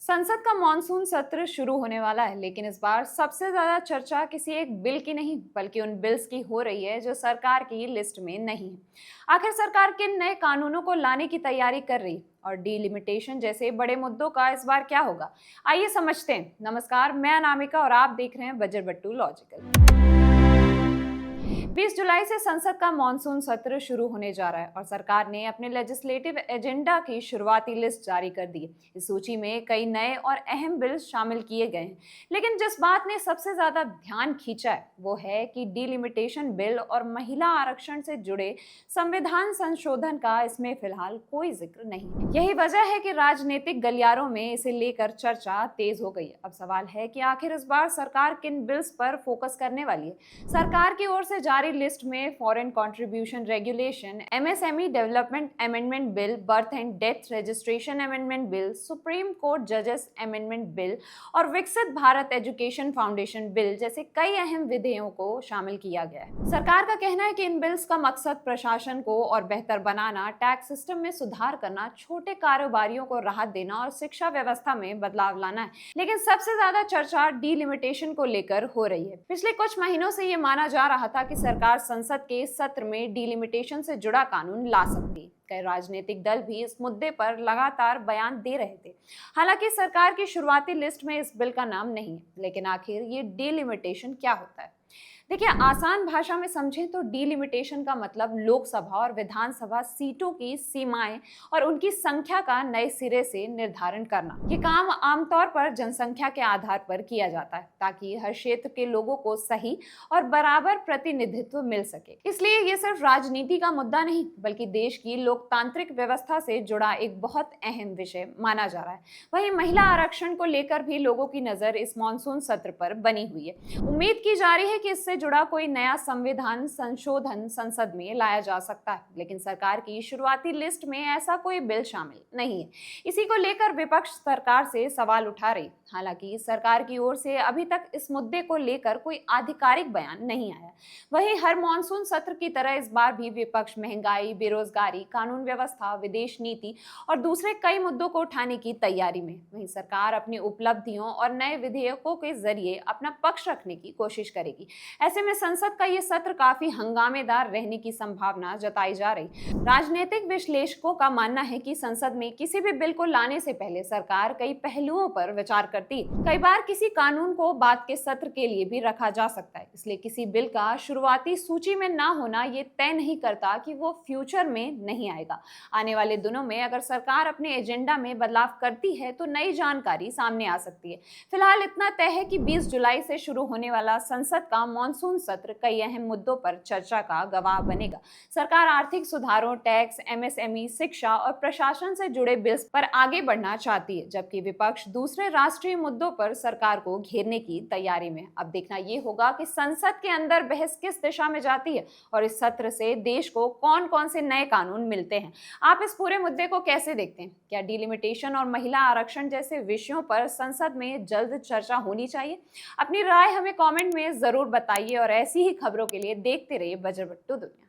संसद का मॉनसून सत्र शुरू होने वाला है, लेकिन इस बार सबसे ज्यादा चर्चा किसी एक बिल की नहीं बल्कि उन बिल्स की हो रही है जो सरकार की लिस्ट में नहीं है। आखिर सरकार किन नए कानूनों को लाने की तैयारी कर रही है और डीलिमिटेशन जैसे बड़े मुद्दों का इस बार क्या होगा, आइए समझते हैं। नमस्कार, मैं अनामिका और आप देख रहे हैं बजर बट्टू लॉजिकल। 20 जुलाई से संसद का मॉनसून सत्र शुरू होने जा रहा है और सरकार ने अपने लेजिस्लेटिव एजेंडा की शुरुआती लिस्ट जारी कर दी है। इस सूची में कई नए और अहम बिल शामिल किए गए हैं, लेकिन जिस बात ने सबसे ज्यादा ध्यान खींचा है वो है कि डीलिमिटेशन बिल और महिला आरक्षण से जुड़े संविधान संशोधन का इसमें फिलहाल कोई जिक्र नहीं। यही वजह है कि राजनीतिक गलियारों में इसे लेकर चर्चा तेज हो गई है। अब सवाल है कि आखिर इस बार सरकार किन बिल्स पर फोकस करने वाली है। सरकार की ओर से जारी लिस्ट में foreign contribution regulation, MSME development amendment bill, birth and death registration amendment bill, supreme court जजेस अमेंडमेंट बिल और विकसित भारत एजुकेशन फाउंडेशन बिल जैसे कई अहम विधेयकों को शामिल किया गया है। सरकार का कहना है कि इन बिल्स का मकसद प्रशासन को और बेहतर बनाना, टैक्स सिस्टम में सुधार करना, छोटे कारोबारियों को राहत देना और शिक्षा व्यवस्था में बदलाव लाना है। लेकिन सबसे ज्यादा चर्चा डीलिमिटेशन को लेकर हो रही है। पिछले कुछ महीनों से ये माना जा रहा था कि सरकार संसद के सत्र में डीलिमिटेशन से जुड़ा कानून ला सकती है। कई राजनीतिक दल भी इस मुद्दे पर लगातार बयान दे रहे थे। हालांकि सरकार की शुरुआती लिस्ट में इस बिल का नाम नहीं है, लेकिन आखिर ये डीलिमिटेशन क्या होता है? देखिए, आसान भाषा में समझें तो डीलिमिटेशन का मतलब लोकसभा और विधानसभा सीटों की सीमाएं और उनकी संख्या का नए सिरे से निर्धारण करना। ये काम आमतौर पर जनसंख्या के आधार पर किया जाता है ताकि हर क्षेत्र के लोगों को सही और बराबर प्रतिनिधित्व मिल सके। इसलिए ये सिर्फ राजनीति का मुद्दा नहीं बल्कि देश की लोकतांत्रिक व्यवस्था से जुड़ा एक बहुत अहम विषय माना जा रहा है। वहीं महिला आरक्षण को लेकर भी लोगों की नजर इस मॉनसून सत्र पर बनी हुई है। उम्मीद की जा रही है कि इससे जुड़ा कोई नया संविधान संशोधन संसद में लाया जा सकता है, लेकिन सरकार की शुरुआती लिस्ट में ऐसा कोई बिल शामिल नहीं है। इसी को लेकर विपक्ष सरकार से सवाल उठा रही। हालांकि सरकार की ओर से अभी तक इस मुद्दे को लेकर कोई आधिकारिक बयान नहीं आया। वहीं हर मॉनसून सत्र की तरह इस बार भी विपक्ष महंगाई, बेरोजगारी, कानून व्यवस्था, विदेश नीति और दूसरे कई मुद्दों को उठाने की तैयारी में। वहीं सरकार अपनी उपलब्धियों और नए विधेयकों के जरिए अपना पक्ष रखने की कोशिश करेगी। ऐसे में संसद का ये सत्र काफी हंगामेदार रहने की संभावना जताई जा रही। राजनीतिक विश्लेषकों का मानना है कि संसद में किसी भी बिल को लाने से पहले सरकार कई पहलुओं पर विचार करती है। कई बार किसी कानून को बाद के सत्र के लिए भी रखा जा सकता है। इसलिए किसी बिल का शुरुआती सूची में ना होना ये तय नहीं करता कि वो फ्यूचर में नहीं आएगा। आने वाले दिनों में अगर सरकार अपने एजेंडा में बदलाव करती है तो नई जानकारी सामने आ सकती है। फिलहाल इतना तय है कि 20 जुलाई से शुरू होने वाला संसद का मॉनसून सत्र कई अहम मुद्दों पर चर्चा का गवाह बनेगा। सरकार आर्थिक सुधारों, टैक्स, एमएसएमई, शिक्षा और प्रशासन से जुड़े बिल्स पर आगे बढ़ना चाहती है, जबकि विपक्ष दूसरे राष्ट्रीय मुद्दों पर सरकार को घेरने की तैयारी में। अब देखना यह होगा कि संसद के अंदर बहस किस दिशा में जाती है और इस सत्र से देश को कौन कौन से नए कानून मिलते हैं। आप इस पूरे मुद्दे को कैसे देखते हैं? क्या डीलिमिटेशन और महिला आरक्षण जैसे विषयों पर संसद में जल्द चर्चा होनी चाहिए? अपनी राय हमें कमेंट में जरूर बताइए और ऐसी ही खबरों के लिए देखते रहिए बजर बट्टू दुनिया।